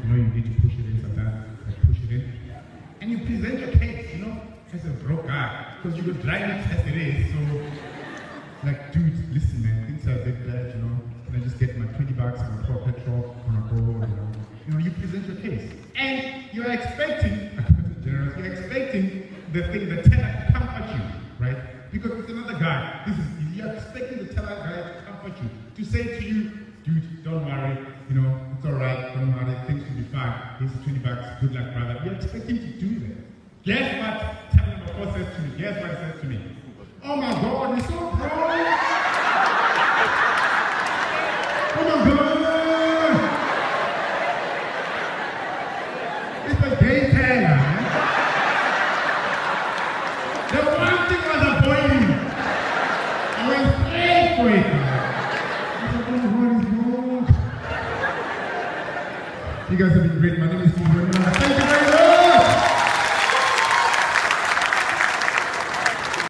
know you need to push it in sometimes, like push it in. And you present your case, you know, as a broke guy. Because you could drive it as it is, so like, dude, listen man, things are a bit bad, you know. Can I just get my 20 bucks and my poor petrol on a board, you know? You know, you present your case. And you're expecting, you're expecting the teller to comfort you, right? Because it's another guy. You're expecting the teller guy to comfort you, to say to you, dude, don't worry, you know, it's all right, don't worry, things will be fine. Here's the 20 bucks, good luck, brother. You're expecting to do that. Guess what teller number 4 says to me? Guess what he says to me? Oh my God, we're so proud. Oh my God. It's a gay teller, man. The one thing was avoiding. I went straight for it. I said, oh, what is wrong? You guys have been great. My name is Steve. Thank you.